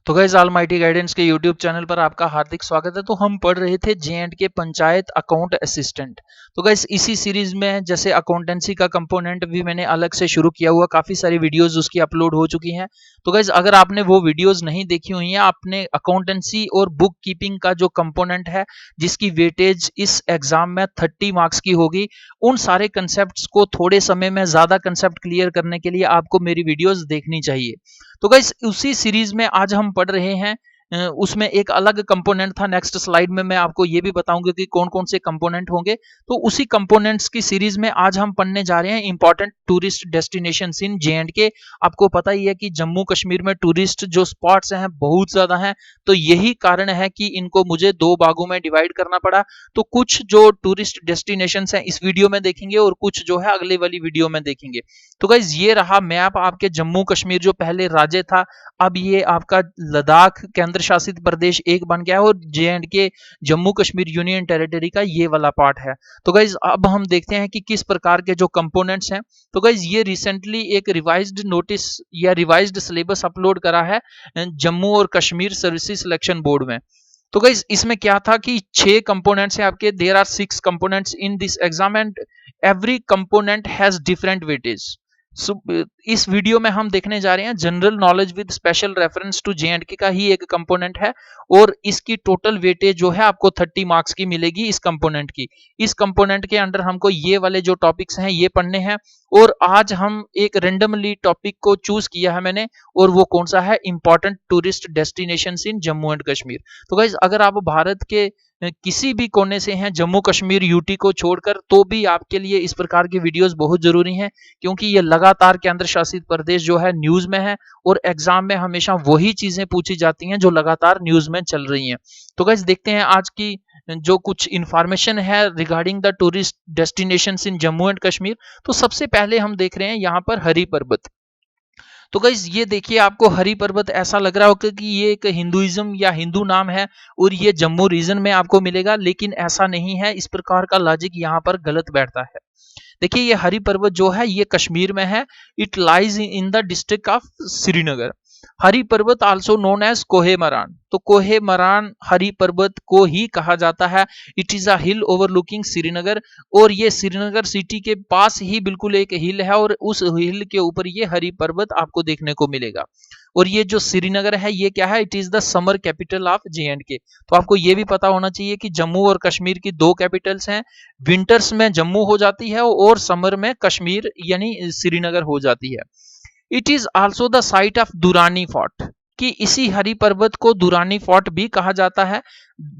तो guys almighty guidance के YouTube channel पर आपका हार्दिक स्वागत है। तो हम पढ़ रहे थे J&K पंचायत अकाउंट असिस्टेंट। तो गाइस इसी सीरीज में जैसे अकाउंटेंसी का कंपोनेंट भी मैंने अलग से शुरू किया हुआ, काफी सारी वीडियोस उसकी अपलोड हो चुकी हैं। तो गाइस अगर आपने वो वीडियोस नहीं देखी हुई हैं, आपने अकाउंटेंसी और बुक कीपिंग का जो कंपोनेंट है जिसकी वेटेज इस एग्जाम में 30 मार्क्स की होगी, उन सारे कंसेप्ट को थोड़े समय में ज्यादा कंसेप्ट क्लियर करने के लिए आपको मेरी वीडियोज देखनी चाहिए। तो गाइस उसी सीरीज में आज हम पढ़ रहे हैं, उसमें एक अलग कंपोनेंट था। नेक्स्ट स्लाइड में मैं आपको ये भी बताऊंगा कि कौन कौन से कंपोनेंट होंगे। तो उसी कंपोनेंट्स की सीरीज में आज हम पढ़ने जा रहे हैं इंपॉर्टेंट टूरिस्ट डेस्टिनेशंस इन J&K। आपको पता ही है कि जम्मू कश्मीर में टूरिस्ट जो स्पॉट्स हैं बहुत ज्यादा हैं, तो यही कारण है कि इनको मुझे दो भागों में डिवाइड करना पड़ा। तो कुछ जो टूरिस्ट डेस्टिनेशंस हैं इस वीडियो में देखेंगे और कुछ जो है अगले वाली वीडियो में देखेंगे। तो गाइज ये रहा मैप आपके जम्मू कश्मीर, जो पहले राज्य था अब ये आपका लद्दाख केंद्र शासित प्रदेश एक बन गया है, और J&K Jammu Kashmir union territory का ये वाला पार्ट है। तो गाइज अब हम देखते हैं कि किस प्रकार के जो कंपोनेंट्स हैं। तो गाइज ये रिसेंटली एक रिवाइज्ड नोटिस या रिवाइज्ड सिलेबस अपलोड करा है जम्मू और कश्मीर सर्विसेज सिलेक्शन बोर्ड में। तो गाइज इसमें क्या था कि 6 कंपोनेंट्स हैं आपके। There are 6 components in this exam and every component has different weightage. इस वीडियो में हम देखने जा रहे हैं general knowledge with special reference to J&K का ही एक कंपोनेंट है, और इसकी टोटल वेटेज जो है आपको 30 मार्क्स की मिलेगी इस कंपोनेंट की। इस कंपोनेंट के अंडर हमको ये वाले जो टॉपिक्स हैं ये पढ़ने हैं, और आज हम एक रेंडमली टॉपिक को चूज किया है मैंने, और वो कौन सा है, important tourist destinations in Jammu and Kashmir. तो गाइज अगर आप भारत के किसी भी कोने से हैं, जम्मू कश्मीर यूटी को छोड़कर, तो भी आपके लिए इस प्रकार की वीडियोस बहुत जरूरी हैं, क्योंकि ये लगातार केंद्र शासित प्रदेश जो है न्यूज में है, और एग्जाम में हमेशा वही चीजें पूछी जाती हैं जो लगातार न्यूज में चल रही हैं। तो गाइस देखते हैं आज की जो कुछ इंफॉर्मेशन है regarding the tourist destinations in Jammu and Kashmir. तो सबसे पहले हम देख रहे हैं यहाँ पर हरी पर्वत। तो गाइस ये देखिए, आपको हरी पर्वत ऐसा लग रहा होगा कि ये एक हिंदुइज्म या हिंदू नाम है और ये जम्मू रीजन में आपको मिलेगा, लेकिन ऐसा नहीं है। इस प्रकार का लॉजिक यहाँ पर गलत बैठता है। देखिए ये हरी पर्वत जो है ये कश्मीर में है। It lies in the district of Srinagar. Hari Parbat also known as कोहे मरान। तो कोहे मरान हरी पर्वत को ही कहा जाता है। It is a hill overlooking Srinagar, और ये श्रीनगर सिटी के पास ही बिल्कुल एक हिल है, और उस हिल के ऊपर ये हरी पर्वत आपको देखने को मिलेगा। और ये जो श्रीनगर है ये क्या है, it is the summer capital of J&K। तो आपको ये भी पता होना चाहिए कि जम्मू और कश्मीर की दो कैपिटल्स हैं। विंटर्स में जम्मू हो जाती है और समर में कश्मीर यानी श्रीनगर हो जाती है। It is also the site of Durrani fort, कि इसी हरी पर्वत को दुरानी फोर्ट भी कहा जाता है।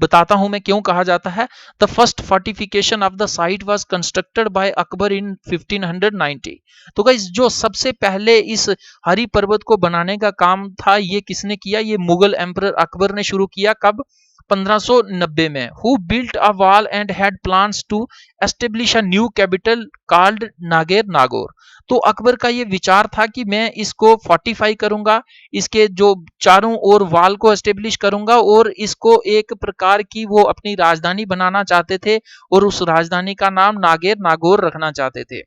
बताता हूं मैं क्यों कहा जाता है। The first fortification of the site was constructed by Akbar in 1590। तो गाइस जो सबसे पहले इस हरी पर्वत को बनाने का काम था ये किसने किया, ये मुगल एम्परर अकबर ने शुरू किया। कब, 1590 में। Who built a wall and had plans to establish a new capital called Nagar Nagaur. तो अकबर का ये विचार था कि मैं इसको फोर्टिफाई करूंगा, इसके जो चारों ओर वॉल को एस्टेब्लिश करूंगा, और इसको एक प्रकार की वो अपनी राजधानी बनाना चाहते थे, और उस राजधानी का नाम नागेर नागौर रखना चाहते थे।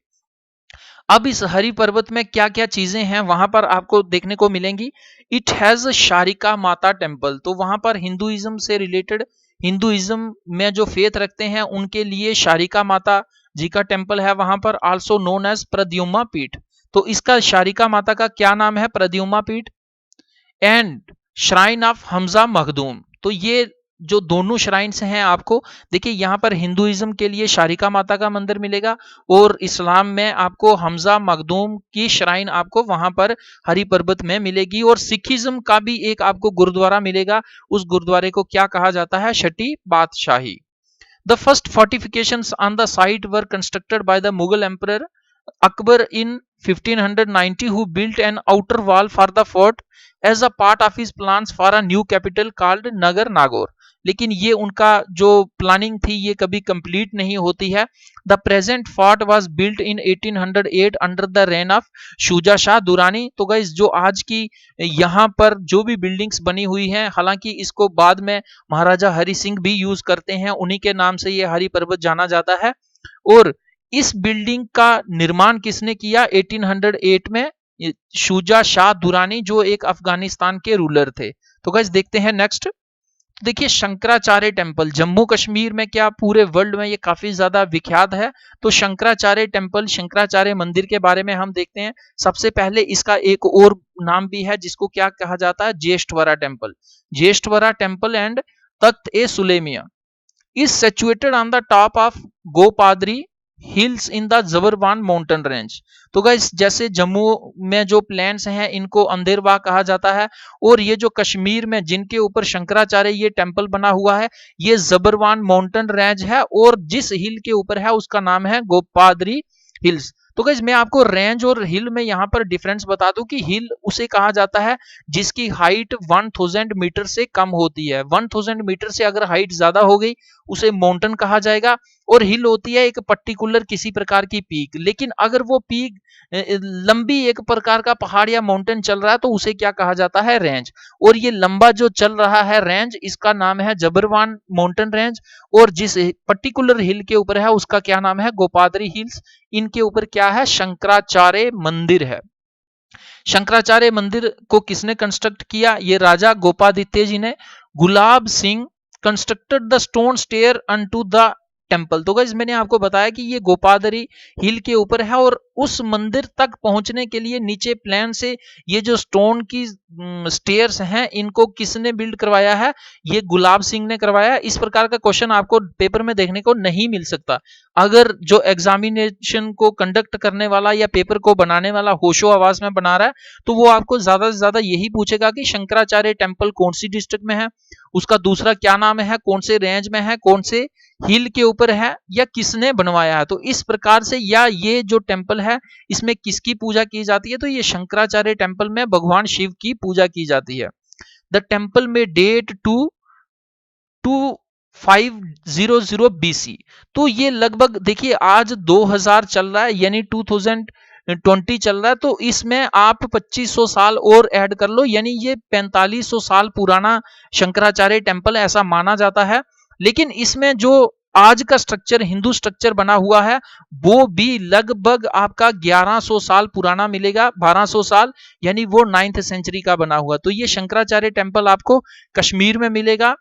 अब इस हरी पर्वत में क्या क्या चीजें हैं वहां पर आपको देखने को मिलेंगी। इट हैज शारिका माता टेम्पल। तो वहां पर हिंदुइज्म से रिलेटेड, हिंदुइज्म में जो फेथ रखते हैं उनके लिए शारिका माता जी का टेम्पल है वहां पर, आल्सो नोन एज प्रद्युम्ना पीठ। तो इसका शारिका माता का क्या नाम है, प्रद्युम्ना पीठ। And shrine of Hamza Makhdoom. तो ये जो दोनों श्राइन्स हैं आपको, देखिए यहाँ पर हिंदुइज्म के लिए शारिका माता का मंदिर मिलेगा, और इस्लाम में आपको हमजा मखदूम की श्राइन आपको वहां पर हरी पर्वत में मिलेगी। और सिखिज्म का भी एक आपको गुरुद्वारा मिलेगा। उस गुरुद्वारे को क्या कहा जाता है, छठी बादशाही। The first fortifications on the site were constructed by the Mughal Emperor Akbar in 1590, who built an outer wall for the fort as a part of his plans for a new capital called Nagar Nagaur। लेकिन ये उनका जो planning थी ये कभी complete नहीं होती है। The present fort was built in 1808 under the reign of Shuja Shah Durrani. तो गाइस जो आज की यहाँ पर जो भी बिल्डिंग्स बनी हुई हैं, हालांकि इसको बाद में महाराजा हरि सिंह भी यूज करते हैं, उन्हीं के नाम से ये हरी पर्वत जाना जाता है। और इस बिल्डिंग का निर्माण किसने किया, 1808 में शुजा शाह दुरानी, जो एक अफगानिस्तान के रूलर थे। तो गाइस देखते हैं नेक्स्ट। देखिए शंकराचार्य टेम्पल जम्मू कश्मीर में क्या पूरे वर्ल्ड में ये काफी ज्यादा विख्यात है। तो शंकराचार्य टेम्पल, शंकराचार्य मंदिर के बारे में हम देखते हैं। सबसे पहले इसका एक और नाम भी है जिसको क्या कहा जाता है, Jyeshthavara temple. Jyeshthavara temple and Takht e Sulaiman is situated on the top of Gopadri hills in the Zabarwan mountain range. तो गाइस जैसे जम्मू में जो प्लेन्स हैं इनको अंधेरवाह कहा जाता है, और ये जो कश्मीर में जिनके ऊपर शंकराचार्य ये टेम्पल बना हुआ है ये जबरवान माउंटेन रेंज है, और जिस हिल के ऊपर है उसका नाम है गोपादरी हिल्स। तो गाइस मैं आपको रेंज और हिल में यहाँ पर डिफरेंस बता दूं कि हिल उसे कहा जाता है जिसकी हाइट 1000 मीटर से कम होती है। 1000 मीटर से अगर हाइट ज्यादा हो गई उसे माउंटेन कहा जाएगा, और हिल होती है एक पर्टिकुलर किसी प्रकार की पीक। लेकिन अगर वो पीक लंबी एक प्रकार का पहाड़ या माउंटेन चल रहा है तो उसे क्या कहा जाता है, रेंज। और ये लंबा जो चल रहा है रेंज इसका नाम है जबरवान माउंटेन रेंज, और जिस पर्टिकुलर हिल के ऊपर है उसका क्या नाम है, गोपादरी हिल्स। इनके ऊपर क्या है, शंकराचार्य मंदिर है। शंकराचार्य मंदिर को किसने कंस्ट्रक्ट किया, ये राजा गोपादित्य जी ने। Gulab Singh constructed the stone stair unto the temple. तो गाइस मैंने आपको बताया कि ये गोपादरी हिल के ऊपर है, और उस मंदिर तक पहुंचने के लिए नीचे प्लेन से ये जो स्टोन की स्टेयर्स हैं इनको किसने बिल्ड करवाया है, ये गुलाब सिंह ने करवाया। इस प्रकार का क्वेश्चन आपको पेपर में देखने को नहीं मिल सकता। अगर जो एग्जामिनेशन को कंडक्ट करने वाला या पेपर को बनाने वाला होशो आवाज में बना रहा है तो वो आपको ज्यादा से ज्यादा यही पूछेगा कि शंकराचार्य टेम्पल कौन सी डिस्ट्रिक्ट में है, उसका दूसरा क्या नाम है, कौन से रेंज में है, कौन से हिल के ऊपर है, या किसने बनवाया है। तो इस प्रकार से, या ये जो टेम्पल है इसमें किसकी पूजा की जाती है, तो ये शंकराचार्य टेम्पल में भगवान शिव की पूजा की जाती है। द टेम्पल में डेट टू 2500 BC। तो ये लगभग देखिए आज 2000 चल रहा है यानी 2020 चल रहा है, तो इसमें आप 2500 साल और ऐड कर लो यानी ये 4500 साल पुराना शंकराचार्य टेम्पल ऐसा माना जाता है। लेकिन इसमें जो आज का स्ट्रक्चर हिंदू स्ट्रक्चर बना हुआ है वो भी लगभग आपका 1100 साल पुराना मिलेगा, 1200 साल, यानी वो 9th सेंचुरी का बना हुआ। तो ये शंकराचार्य टेम्पल आपको कश्मीर में मिलेगा,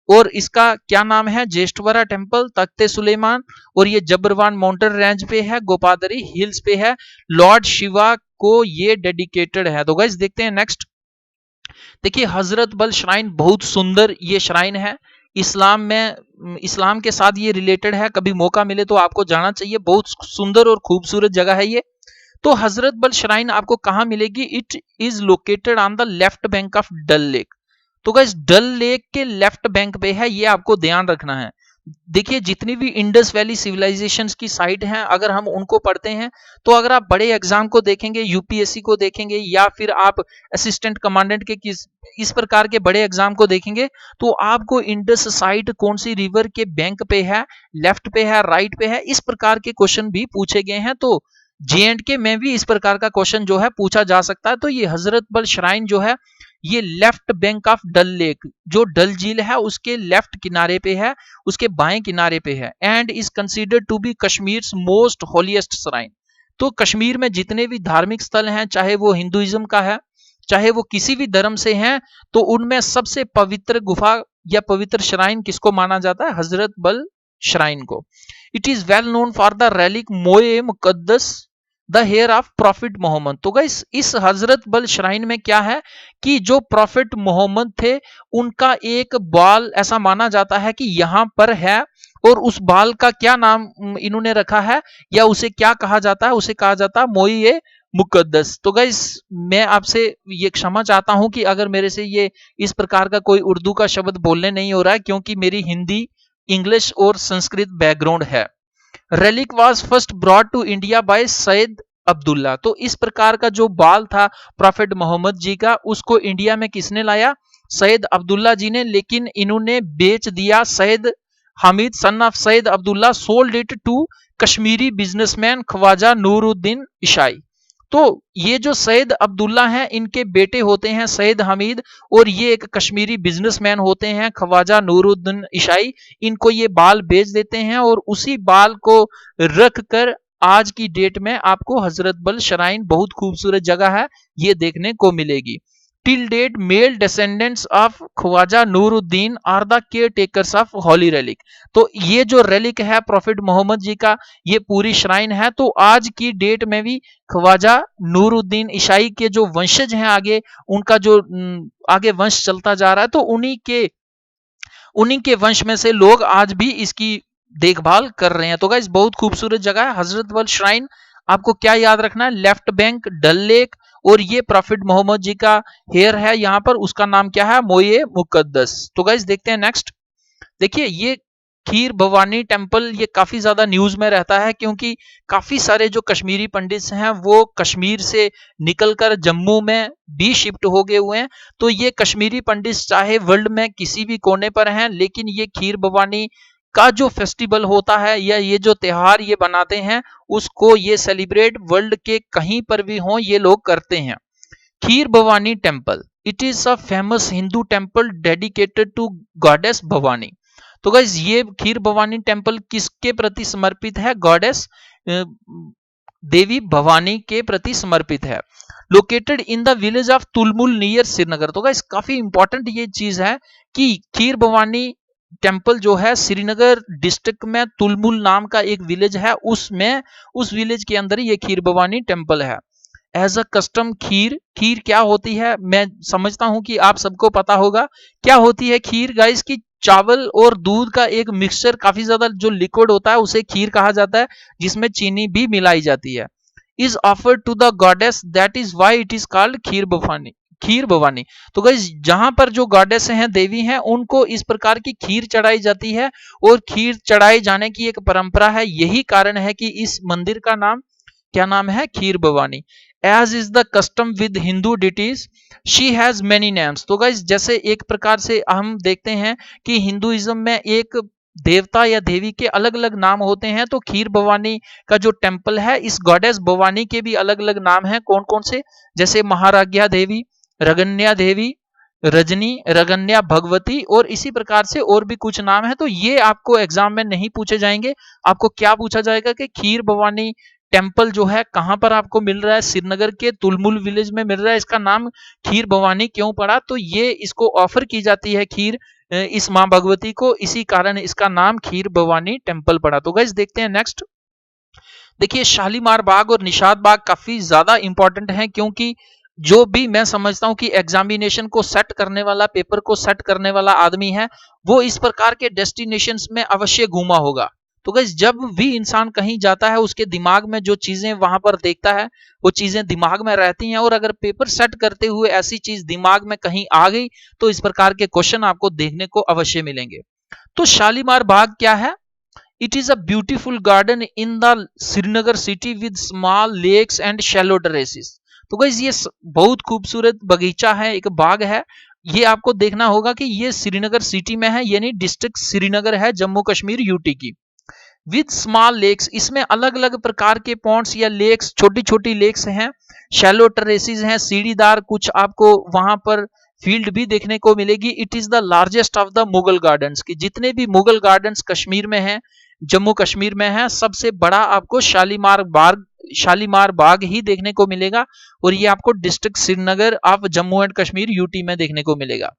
और इसका क्या नाम है, ज्येष्ठवरा टेम्पल, तख्ते सुलेमान, और ये जबरवान माउंटेन रेंज पे है, गोपादरी हिल्स पे है, लॉर्ड शिवा को ये डेडिकेटेड है। तो गाइस देखते हैं नेक्स्ट। देखिए हजरत बल श्राइन बहुत सुंदर ये श्राइन है, इस्लाम में, इस्लाम के साथ ये रिलेटेड है, कभी मौका मिले तो आपको जाना चाहिए, बहुत सुंदर और खूबसूरत जगह है ये। तो हजरत बल श्राइन आपको कहां मिलेगी, it is located on the left bank of Dal lake. तो गाइस डल लेक के लेफ्ट बैंक पे है, ये आपको ध्यान रखना है। देखिए जितनी भी इंडस वैली सिविलाइजेशंस की साइट हैं अगर हम उनको पढ़ते हैं तो अगर आप बड़े एग्जाम को देखेंगे, यूपीएससी को देखेंगे, या फिर आप असिस्टेंट कमांडेंट के इस प्रकार के बड़े एग्जाम को देखेंगे तो आपको इंडस साइट कौन सी रिवर के बैंक पे है, लेफ्ट पे है, राइट पे है, इस प्रकार के क्वेश्चन भी पूछे गए हैं। तो J&K में भी इस प्रकार का क्वेश्चन जो है पूछा जा सकता है। तो ये हजरत बल श्राइन जो है ये left bank of Dal lake, जो डल झील है उसके लेफ्ट किनारे पे है, उसके बाएं किनारे पे है, and is considered to be Kashmir's most holiest shrine. तो कश्मीर में जितने भी धार्मिक स्थल हैं चाहे वो हिंदुइज्म का है चाहे वो किसी भी धर्म से हैं, तो उनमें सबसे पवित्र गुफा या पवित्र श्राइन किसको माना जाता है, हजरत बल श्राइन को। It is well known for the relic Moi Muqaddas the hair of prophet Mohammad. तो गाइस इस हजरत बल श्राइन में क्या है कि जो प्रॉफिट मोहम्मद थे उनका एक बाल ऐसा माना जाता है कि यहां पर है, और उस बाल का क्या नाम इन्होंने रखा है या उसे क्या कहा जाता है, उसे कहा जाता है मोई मुकद्दस। तो गाइस मैं आपसे ये क्षमा चाहता हूं कि अगर मेरे से ये इस प्रकार का कोई उर्दू का शब्द बोलने नहीं हो रहा है, क्योंकि मेरी हिंदी, इंग्लिश और संस्कृत बैकग्राउंड है। Relic was first brought to India by Syed Abdullah. तो इस प्रकार का जो बाल था प्रॉफिट मोहम्मद जी का उसको इंडिया में किसने लाया, सैयद अब्दुल्ला जी ने, लेकिन इन्होंने बेच दिया। Syed Hamid son of Syed Abdullah sold it to Kashmiri businessman Khwaja Nooruddin Ishai. तो ये जो सैयद अब्दुल्ला हैं इनके बेटे होते हैं सैयद हमीद, और ये एक कश्मीरी बिजनेसमैन होते हैं ख्वाजा नूरुद्दीन ईशाई। इनको ये बाल बेच देते हैं और उसी बाल को रख कर आज की डेट में आपको हजरत बल श्राइन बहुत खूबसूरत जगह है ये देखने को मिलेगी। till date male descendants of Khwaja Nooruddin are the caretakers of holy relic। तो ये जो रेलिक है प्रॉफिट मोहम्मद जी का, ये पूरी श्राइन है, तो आज की डेट में भी ख्वाजा नूरुद्दीन ईसाई के जो वंशज हैं आगे, उनका जो आगे वंश चलता जा रहा है, तो उन्हीं के वंश में से लोग आज भी इसकी देखभाल कर रहे हैं। तो गाइस बहुत खूबसूरत जगह है हजरत बल श्राइन। आपको क्या याद रखना है, लेफ्ट बैंक, डल लेक, और ये प्रॉफिट मोहम्मद जी का हेयर है यहाँ पर, उसका नाम क्या है, मोये मुकद्दस। तो गाइस देखते हैं नेक्स्ट। देखिए ये खीर भवानी टेम्पल ये काफी ज्यादा न्यूज में रहता है, क्योंकि काफी सारे जो कश्मीरी पंडित हैं वो कश्मीर से निकलकर जम्मू में भी शिफ्ट हो गए हुए हैं। तो ये कश्मीरी पंडित चाहे वर्ल्ड में किसी भी कोने पर हैं, लेकिन ये खीर भवानी का जो फेस्टिवल होता है या ये जो त्योहार ये बनाते हैं, उसको ये सेलिब्रेट वर्ल्ड के कहीं पर भी हो ये लोग करते हैं। Kheer Bhawani temple, it is a famous Hindu temple dedicated to goddess Bhawani. तो गाइस ये खीर भवानी टेम्पल किसके प्रति समर्पित है, गॉडेस देवी भवानी के प्रति समर्पित है। Located in the village of Tulmul near Srinagar. तो गाइस काफी इंपॉर्टेंट ये चीज है कि खीर भवानी टेम्पल जो है श्रीनगर डिस्ट्रिक्ट में तुलमुल नाम का एक विलेज है, उस विलेज के अंदर ये खीर भवानी टेम्पल है। एज अ कस्टम खीर क्या होती है, मैं समझता हूं कि आप सबको पता होगा क्या होती है खीर गाइस, की चावल और दूध का एक मिक्सचर, काफी ज्यादा जो लिक्विड होता है उसे खीर कहा जाता है, जिसमें चीनी भी मिलाई जाती है। Is offered to the goddess, that is why it is called Kheer Bhawani. तो गाइस जहां पर जो गॉडेस हैं, देवी हैं, उनको इस प्रकार की खीर चढ़ाई जाती है, और खीर चढ़ाई जाने की एक परंपरा है। यही कारण है कि इस मंदिर का नाम क्या नाम है, Kheer Bhawani. As is the custom with Hindu deities, she has many names. तो गाइस जैसे एक प्रकार से हम देखते हैं कि हिंदुइज्म में एक देवता या देवी के अलग अलग नाम होते हैं, तो खीर भवानी का जो टेम्पल है, इस गॉडेस भवानी के भी अलग अलग नाम हैं। कौन कौन से, जैसे महाराज्ञा देवी, रगन्या देवी, रजनी, रगन्या भगवती, और इसी प्रकार से और भी कुछ नाम है। तो ये आपको एग्जाम में नहीं पूछे जाएंगे। आपको क्या पूछा जाएगा कि खीर भवानी टेम्पल जो है कहां पर आपको मिल रहा है, श्रीनगर के तुलमुल विलेज में मिल रहा है, इसका नाम खीर भवानी क्यों पड़ा, तो ये इसको ऑफर की जाती है खीर इस मां भगवती को, इसी कारण इसका नाम खीर भवानी टेम्पल पड़ा। तो गाइस देखते हैं नेक्स्ट। देखिए शालीमार बाग और निशात बाग काफी ज्यादा इंपॉर्टेंट है, क्योंकि जो भी मैं समझता हूं कि एग्जामिनेशन को सेट करने वाला, पेपर को सेट करने वाला आदमी है, वो इस प्रकार के डेस्टिनेशंस में अवश्य घूमा होगा। तो गाइस जब भी इंसान कहीं जाता है, उसके दिमाग में जो चीजें वहां पर देखता है, वो चीजें दिमाग में रहती हैं, और अगर पेपर सेट करते हुए ऐसी चीज दिमाग में कहीं आ गई, तो इस प्रकार के क्वेश्चन आपको देखने को अवश्य मिलेंगे। तो शालीमार बाग क्या है, it is a beautiful garden in the Srinagar city with small lakes and shallow terraces. तो गाइस ये बहुत खूबसूरत बगीचा है, एक बाग है। ये आपको देखना होगा कि ये श्रीनगर सिटी में है, यानी डिस्ट्रिक्ट श्रीनगर है, जम्मू कश्मीर यूटी की। विद स्मॉल लेक्स, इसमें अलग अलग प्रकार के पॉन्ड्स या लेक्स, छोटी छोटी लेक्स हैं, शैलो टेरेसेस हैं, सीढ़ीदार कुछ आपको वहां पर फील्ड भी देखने को मिलेगी। It is the largest of the Mughal gardens, की जितने भी मुगल गार्डन्स कश्मीर में हैं, जम्मू कश्मीर में है, सबसे बड़ा आपको शालीमार बाग ही देखने को मिलेगा, और ये आपको district Srinagar of Jammu and Kashmir UT में देखने को मिलेगा।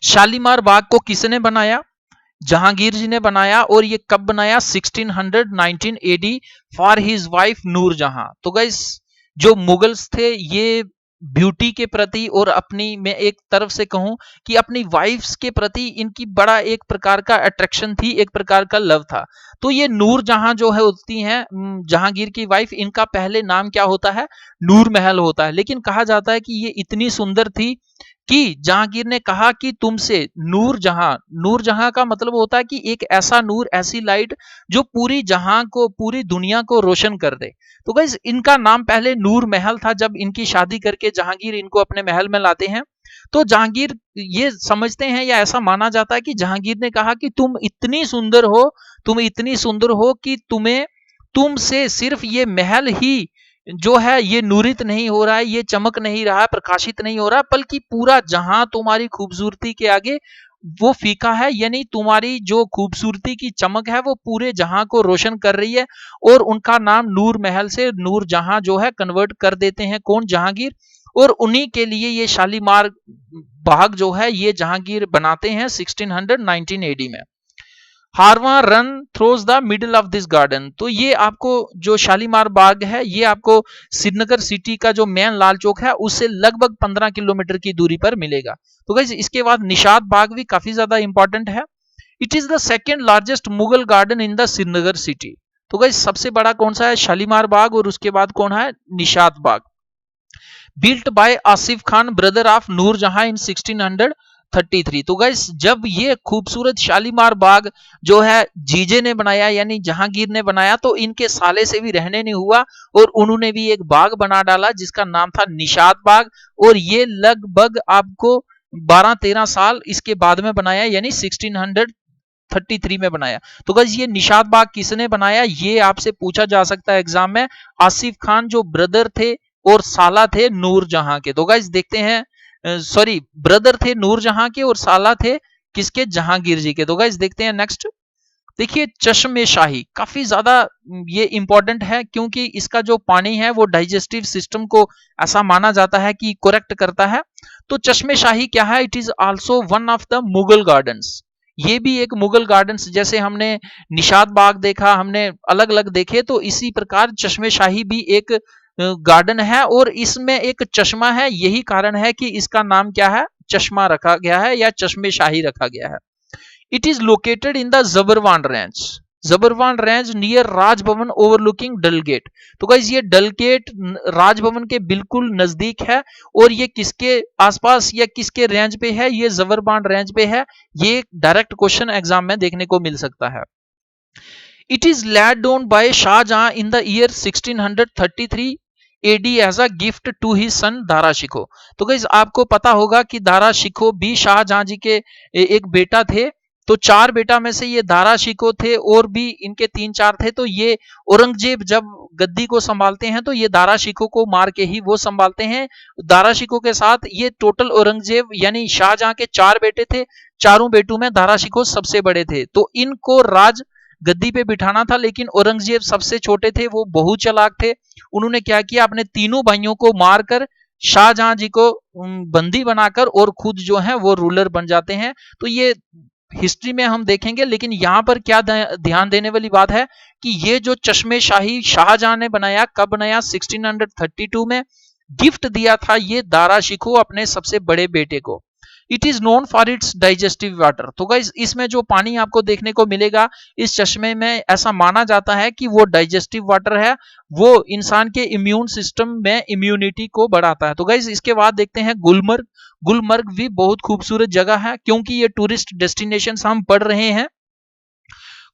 शालीमार बाग को किसने बनाया, जहांगीर जी ने बनाया, और ये कब बनाया, 1619 AD for his wife Noorjahan. तो गाइस जो मुगल्स थे, ये ब्यूटी के प्रति और अपनी, मैं एक तरफ से कहूं कि अपनी वाइफ्स के प्रति इनकी बड़ा एक प्रकार का अट्रैक्शन थी, एक प्रकार का लव था। तो ये नूरजहां जो है होती हैं जहांगीर की वाइफ, इनका पहले नाम क्या होता है, नूर महल होता है। लेकिन कहा जाता है कि ये इतनी सुंदर थी कि जहांगीर ने कहा कि तुमसे नूरजहां का मतलब होता है कि एक ऐसा नूर, ऐसी लाइट जो पूरी जहां को, पूरी दुनिया को रोशन कर दे। तो गाइस इनका नाम पहले नूर महल था। जब इनकी शादी करके जहांगीर इनको अपने महल में लाते हैं, तो जहांगीर ये समझते हैं या ऐसा माना जाता है कि जहांगीर ने कहा कि तुम इतनी सुंदर हो कि तुमसे सिर्फ ये महल ही जो है ये नूरित नहीं हो रहा है, ये चमक नहीं रहा है, प्रकाशित नहीं हो रहा, बल्कि पूरा जहां तुम्हारी खूबसूरती के आगे वो फीका है, यानी तुम्हारी जो खूबसूरती की चमक है वो पूरे जहां को रोशन कर रही है। और उनका नाम नूर महल से नूर जहां जो है कन्वर्ट कर देते हैं, कौन, जहांगीर। और उन्हीं के लिए ये शालीमार बाग जो है ये जहांगीर बनाते हैं 1619 एडी में। हारवा run throws the middle of this garden. तो ये आपको जो शालीमार बाग है ये आपको श्रीनगर सिटी का जो मेन लाल चौक है उससे लगभग 15 किलोमीटर की दूरी पर मिलेगा। तो गाइस इसके बाद निशात बाग भी काफी ज्यादा इंपॉर्टेंट है। It is the second largest Mughal garden in the Srinagar city. तो गाइस सबसे बड़ा कौन सा है? शालीमार बाग, और उसके बाद कौन है? Nishat Bagh. Built by Asif Khan brother of Nurjahan in 1633। तो गाइस जब ये खूबसूरत शालीमार बाग जो है जीजे ने बनाया यानी जहांगीर ने बनाया, तो इनके साले से भी रहने नहीं हुआ और उन्होंने भी एक बाग बना डाला जिसका नाम था निशात बाग, और ये लगभग आपको 12-13 साल इसके बाद में बनाया यानी 1633 में बनाया। तो गाइस ये निशात बाग किसने बनाया ये आपसे पूछा जा सकता है एग्जाम में। आसिफ खान जो ब्रदर थे और साला थे नूरजहां के। तो गाइस देखते हैं, सॉरी ब्रदर थे नूरजहां के और साला थे किसके? जहांगीर जी के। तो गाइस देखते हैं नेक्स्ट। देखिए चश्मे शाही काफी ज्यादा ये इंपॉर्टेंट है क्योंकि इसका जो पानी है वो डाइजेस्टिव सिस्टम को ऐसा माना जाता है कि करेक्ट करता है। तो चश्मे शाही क्या है? It is also one of the Mughal gardens. ये भी एक मुगल गार्डन्स, जैसे हमने निशात बाग देखा, हमने अलग अलग देखे, तो इसी प्रकार चश्मे शाही भी एक गार्डन है और इसमें एक चश्मा है। यही कारण है कि इसका नाम क्या है? चश्मा रखा गया है या चश्मे शाही रखा गया है। It is located in the Zabarwan range. Zabarwan range near Rajbhavan overlooking Dal gate. तो गाइस ये डल गेट राजभवन के बिल्कुल नजदीक है और ये किसके आसपास या किसके रेंज पे है? ये जबरवान रेंज पे है। ये डायरेक्ट क्वेश्चन एग्जाम में देखने को मिल सकता है। It is laid down by Shahjahan in the year 1633 AD as a gift to his son Dara Shikoh. तो गाइस आपको पता होगा कि दारा शिको भी शाहजहां जी के एक बेटा थे। तो 4 बेटा में से ये दारा शिको थे और भी इनके 3-4 थे। तो ये औरंगजेब जब गद्दी को संभालते हैं तो ये दारा शिको को मार के ही वो संभालते हैं। दारा शिको के साथ ये टोटल औरंगजेब यानी शाहजहां के 4 बेटे थे। चारों बेटों में दारा शिको सबसे बड़े थे। तो इनको राज गद्दी पे बिठाना था, लेकिन औरंगजेब सबसे छोटे थे, वो बहुत चालाक थे। उन्होंने क्या किया? अपने तीनों भाइयों को मारकर शाहजहां जी को बंदी बनाकर और खुद जो है वो रूलर बन जाते हैं। तो ये हिस्ट्री में हम देखेंगे, लेकिन यहां पर क्या ध्यान देने वाली बात है कि ये जो चश्मे शाही शाहजहां ने बनाया, कब बनाया? 1632 में। गिफ्ट दिया था ये दारा शिको अपने सबसे बड़े बेटे को। It is known for its digestive water. तो गाइस इसमें जो पानी आपको देखने को मिलेगा इस चश्मे में, ऐसा माना जाता है कि वो डाइजेस्टिव वाटर है, वो इंसान के इम्यून सिस्टम में इम्यूनिटी को बढ़ाता है। तो गाइस इसके बाद देखते हैं गुलमर्ग। गुलमर्ग भी बहुत खूबसूरत जगह है क्योंकि ये टूरिस्ट डेस्टिनेशन हम पढ़ रहे हैं।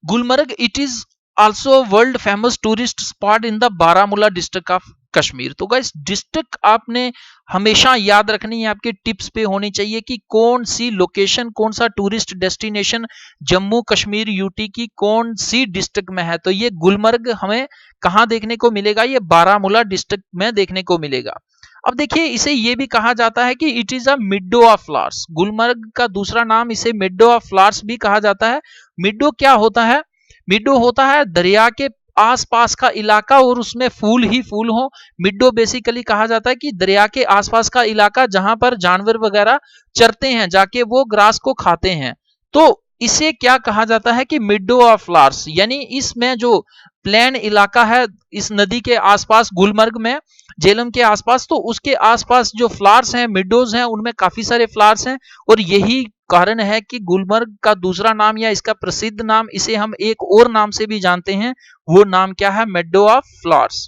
Gulmarg it is also world famous tourist spot in the Baramulla district of Kashmir. तो गाइस डिस्ट्रिक्ट आपने हमेशा याद रखनी है, आपके टिप्स पे होनी चाहिए कि कौन सी लोकेशन, कौन सा tourist destination Jammu Kashmir UT की कौन सी डिस्ट्रिक्ट में है। तो ये गुलमर्ग हमें कहां देखने को मिलेगा? ये बारामूला डिस्ट्रिक्ट में देखने को मिलेगा। अब देखिए इसे ये भी कहा जाता है कि it is a मिडो of flowers. Gulmarg का दूसरा नाम इसे मिडो ऑफ फ्लावर्स भी कहा जाता है। मिडो क्या होता है? मिडो होता है दरिया के आसपास का इलाका और उसमें फूल ही फूल हो। मिडो बेसिकली कहा जाता है कि दरिया के आसपास का इलाका जहां पर जानवर वगैरह चरते हैं, जाके वो ग्रास को खाते हैं। तो इसे क्या कहा जाता है कि मिडो ऑफ फ्लावर्स, यानी इसमें जो प्लेन इलाका है इस नदी के आसपास, गुलमर्ग में जेलम के आसपास, तो उसके आसपास जो फ्लावर्स हैं, मिडोज हैं, उनमें काफी सारे फ्लावर्स हैं और यही कारण है कि गुलमर्ग का दूसरा नाम या इसका प्रसिद्ध नाम, इसे हम एक और नाम से भी जानते हैं, वो नाम क्या है? Meadow of flowers.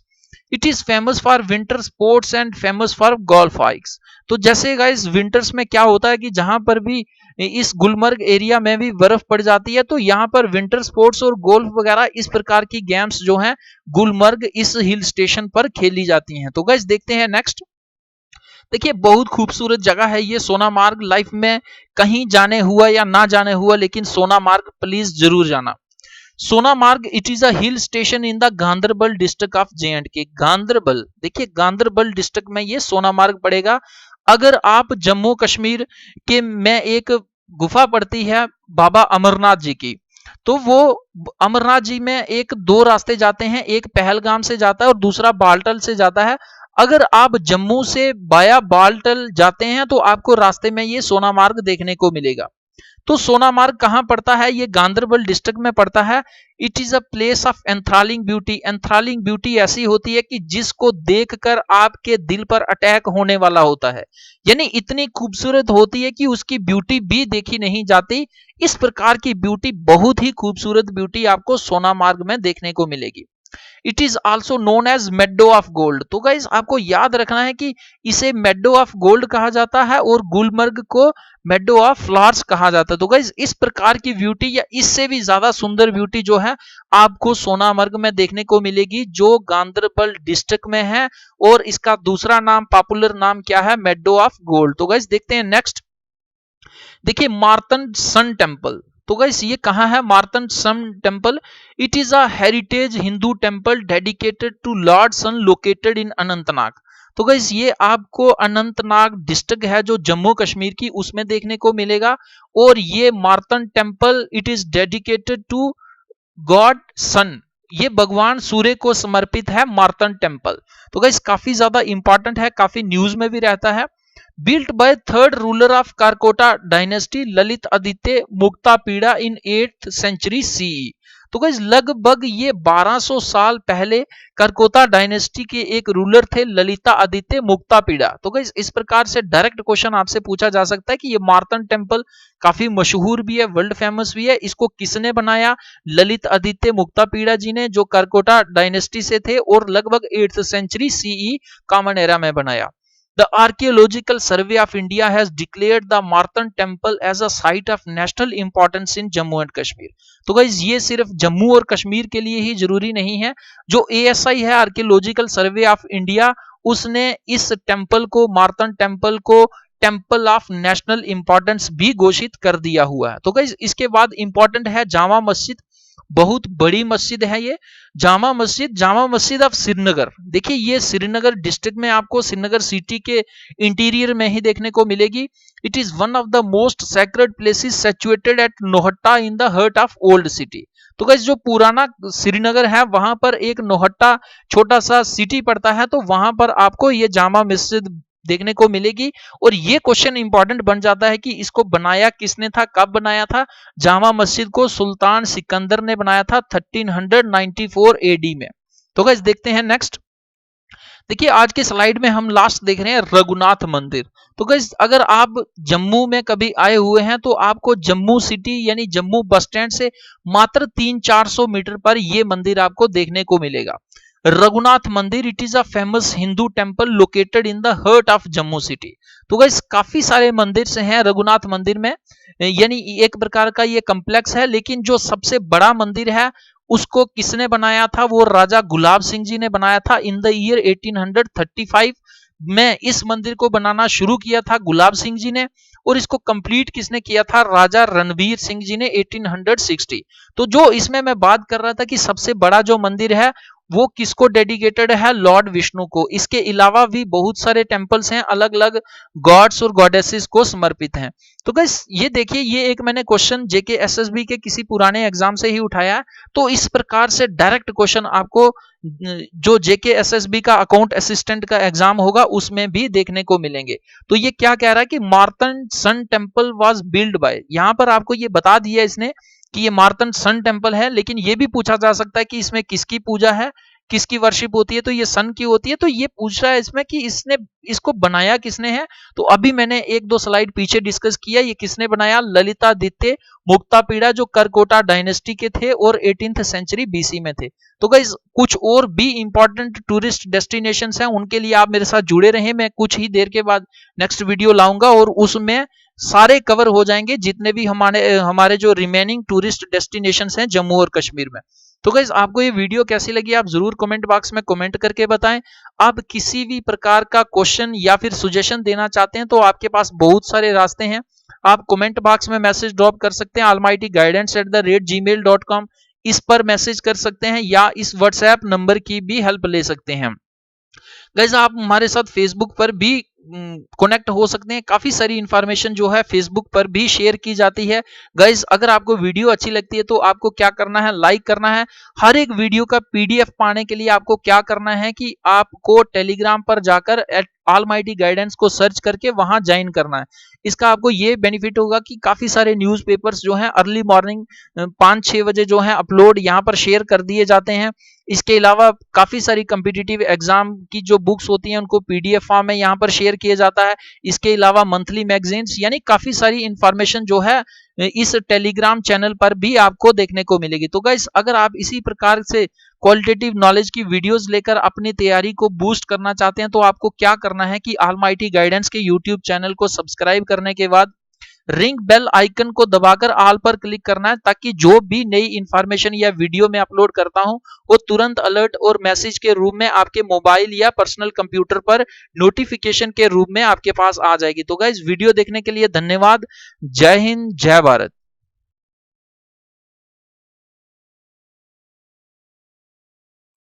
It is famous for winter sports and famous for golf hikes. तो जैसे गाइस विंटर्स में क्या होता है कि जहां पर भी इस गुलमर्ग एरिया में भी बर्फ पड़ जाती है, तो यहाँ पर विंटर स्पोर्ट्स और गोल्फ वगैरह इस प्रकार की गेम्स जो हैं गुलमर्ग इस हिल स्टेशन पर खेली जाती हैं। तो गाइस देखते हैं नेक्स्ट। देखिए बहुत खूबसूरत जगह है ये सोनामार्ग। लाइफ में कहीं जाने हुआ या ना जाने हुआ, लेकिन सोनामार्ग प्लीज जरूर जाना। Sonamarg it is a hill station in the Ganderbal district of J and K. Ganderbal, देखिए गांधरबल डिस्ट्रिक्ट में ये सोनामार्ग पड़ेगा। अगर आप जम्मू कश्मीर के में एक गुफा पड़ती है बाबा अमरनाथ जी की, तो वो अमरनाथ जी में एक 2 रास्ते जाते हैं, एक पहलगाम से जाता है और दूसरा बालटल से जाता है। अगर आप जम्मू से बाया बालटल जाते हैं तो आपको रास्ते में ये सोनामार्ग देखने को मिलेगा। तो सोनामार्ग कहां पड़ता है? ये गांधरबल डिस्ट्रिक्ट में पड़ता है। It is a place of enthralling beauty. Enthralling beauty ऐसी होती है कि जिसको देखकर आपके दिल पर अटैक होने वाला होता है, यानी इतनी खूबसूरत होती है कि उसकी ब्यूटी भी देखी नहीं जाती। इस प्रकार की ब्यूटी, बहुत ही खूबसूरत ब्यूटी आपको सोनामार्ग में देखने को मिलेगी। It is also known as meadow of gold. तो गाइस आपको याद रखना है कि इसे मेडो ऑफ गोल्ड कहा जाता है और गुलमर्ग को मेडो ऑफ फ्लावर्स कहा जाता है। तो गाइस इस प्रकार की ब्यूटी या इससे भी ज्यादा सुंदर ब्यूटी जो है आपको सोनामर्ग में देखने को मिलेगी, जो गांधरबल डिस्ट्रिक्ट में है, और इसका दूसरा नाम, पॉपुलर नाम क्या है? Meadow of gold. तो गाइस देखते हैं नेक्स्ट। देखिए मार्तंड सन टेम्पल। तो गाइस ये कहां है Martand sun temple? It is a heritage Hindu temple dedicated to lord sun, located in Anantnag. तो गाइस ये आपको अनंतनाग डिस्ट्रिक्ट है जो जम्मू कश्मीर की, उसमें देखने को मिलेगा। और ये Martand temple, it is dedicated to god sun, ये भगवान सूर्य को समर्पित है मार्तंड टेम्पल। तो गाइस काफी ज्यादा इंपॉर्टेंट है, काफी न्यूज में भी रहता है। built by third ruler of Karkota dynasty Lalit Aditya Muktapida in 8th century CE। तो गाइस लगभग ये 1200 साल पहले करकोता डायनेस्टी के एक रूलर थे ललिता आदित्य मुक्तापीड़ा। तो गाइस इस प्रकार से डायरेक्ट क्वेश्चन आपसे पूछा जा सकता है कि ये मार्तंड टेम्पल काफी मशहूर भी है, वर्ल्ड फेमस भी है, इसको किसने बनाया? ललित आदित्य मुक्तापीड़ा जी ने, जो करकोटा डायनेस्टी से थे और लगभग 8th century CE common era में बनाया। The Archaeological Survey of India has declared the Martand Temple as a site of national importance in Jammu and Kashmir। तो गाइज ये सिर्फ जम्मू और कश्मीर के लिए ही जरूरी नहीं है। जो ASI है, आर्कियोलॉजिकल सर्वे ऑफ इंडिया, उसने इस टेम्पल को, मार्तंड टेम्पल को, टेम्पल ऑफ नेशनल इंपॉर्टेंस भी घोषित कर दिया हुआ है। तो गाइज इसके बाद इंपॉर्टेंट है जामा मस्जिद। बहुत बड़ी मस्जिद है ये जामा मस्जिद, जामा मस्जिद ऑफ श्रीनगर। देखिए ये श्रीनगर डिस्ट्रिक्ट में, आपको श्रीनगर सिटी के इंटीरियर में ही देखने को मिलेगी। It is one of the most sacred places situated at Nowhatta in the heart of old city. तो गाइस जो पुराना श्रीनगर है वहां पर एक नोहट्टा छोटा सा सिटी पड़ता है, तो वहां पर आपको ये जामा मस्जिद देखने को मिलेगी। और ये क्वेश्चन इंपॉर्टेंट बन जाता है कि इसको बनाया किसने था, कब बनाया था? जामा मस्जिद को सुल्तान सिकंदर ने बनाया था 1394 एडी में। तो गाइस देखते हैं नेक्स्ट। देखिए आज के स्लाइड में हम लास्ट देख रहे हैं रघुनाथ मंदिर। तो गाइस अगर आप जम्मू में कभी आए हुए हैं तो आपको जम्मू सिटी यानी जम्मू बस स्टैंड से मात्र 300-400 मीटर पर यह मंदिर आपको देखने को मिलेगा, रघुनाथ मंदिर। It is a famous Hindu temple located in the heart of Jammu city. तो गाइस काफी सारे मंदिर से हैं रघुनाथ मंदिर में, यानी एक प्रकार का ये कम्प्लेक्स है, लेकिन जो सबसे बड़ा मंदिर है उसको किसने बनाया था? वो राजा गुलाब सिंह जी ने बनाया था इन द ईयर 1835 में। इस मंदिर को बनाना शुरू किया था गुलाब सिंह जी ने, और इसको कंप्लीट किसने किया था? राजा रणवीर सिंह जी ने 1860। तो जो इसमें मैं बात कर रहा था कि सबसे बड़ा जो मंदिर है वो किसको डेडिकेटेड है? लॉर्ड विष्णु को। इसके अलावा भी बहुत सारे टेम्पल्स हैं अलग अलग गॉड्स और गॉडेसेस को समर्पित हैं। तो गाइस ये देखिए, ये एक मैंने क्वेश्चन जेके एसएसबी के किसी पुराने एग्जाम से ही उठाया। तो इस प्रकार से डायरेक्ट क्वेश्चन आपको जो जेके एसएसबी का अकाउंट असिस्टेंट का एग्जाम होगा उसमें भी देखने को मिलेंगे। तो ये क्या कह रहा है कि Martand sun temple was build by, यहां पर आपको ये बता दिया इसने कि ये मार्तंड सन टेम्पल है, लेकिन ये भी पूछा जा सकता है कि इसमें किसकी पूजा है, किसकी वर्शिप होती है? तो ये सन की होती है। तो ये पूछ रहा है इसमें कि इसने इसको बनाया किसने है? तो अभी मैंने 1-2 स्लाइड पीछे डिस्कस किया, ये किसने बनाया? ललितादित्य मुक्तापीड़ा, जो करकोटा डायनेस्टी के थे और 18th सेंचुरी बीसी में थे। तो गाइस कुछ और भी इंपॉर्टेंट टूरिस्ट डेस्टिनेशंस हैं, उनके लिए आप मेरे साथ जुड़े रहें। मैं कुछ ही देर के बाद नेक्स्ट वीडियो लाऊंगा और उसमें सारे कवर हो जाएंगे जितने भी हमारे जो रिमेनिंग टूरिस्ट डेस्टिनेशंस हैं जम्मू और कश्मीर में। तो गाइस आपको ये वीडियो कैसी लगी आप जरूर कमेंट बॉक्स में कमेंट करके बताएं। आप किसी भी प्रकार का क्वेश्चन या फिर सजेशन देना चाहते हैं तो आपके पास बहुत सारे रास्ते हैं। आप कमेंट बॉक्स में मैसेज ड्रॉप कर सकते हैं almightyguidance@gmail.com, इस पर मैसेज कर सकते हैं या इस व्हाट्सएप नंबर की भी हेल्प ले सकते हैं। गाइस आप हमारे साथ फेसबुक पर भी कनेक्ट हो सकते हैं। काफी सारी इंफॉर्मेशन जो है फेसबुक पर भी शेयर की जाती है। गाइस अगर आपको वीडियो अच्छी लगती है तो आपको क्या करना है, लाइक करना है। हर एक वीडियो का पीडीएफ पाने के लिए आपको क्या करना है कि आपको टेलीग्राम पर जाकर ऑलमाइटी गाइडेंस को सर्च करके वहां ज्वाइन करना है। इसका आपको ये बेनिफिट होगा कि काफी सारे न्यूज़पेपर्स जो हैं अर्ली मॉर्निंग 5-6 बजे जो है अपलोड यहाँ पर शेयर कर दिए जाते हैं। इसके अलावा काफी सारी कॉम्पिटिटिव एग्जाम की जो बुक्स होती हैं उनको पीडीएफ फॉर्म में यहाँ पर शेयर किया जाता है। इसके अलावा मंथली मैगजीन्स, यानी काफी सारी इंफॉर्मेशन जो है इस टेलीग्राम चैनल पर भी आपको देखने को मिलेगी। तो गाइस अगर आप इसी प्रकार से क्वालिटेटिव नॉलेज की वीडियोस लेकर अपनी तैयारी को बूस्ट करना चाहते हैं तो आपको क्या करना है कि ऑलमाइटी गाइडेंस के यूट्यूब चैनल को सब्सक्राइब करने के बाद रिंग बेल आइकन को दबाकर ऑल पर क्लिक करना है, ताकि जो भी नई इंफॉर्मेशन या वीडियो मैं अपलोड करता हूं वो तुरंत अलर्ट और मैसेज के रूप में आपके मोबाइल या पर्सनल कंप्यूटर पर नोटिफिकेशन के रूप में आपके पास आ जाएगी। तो गाइस वीडियो देखने के लिए धन्यवाद। जय हिंद, जय भारत।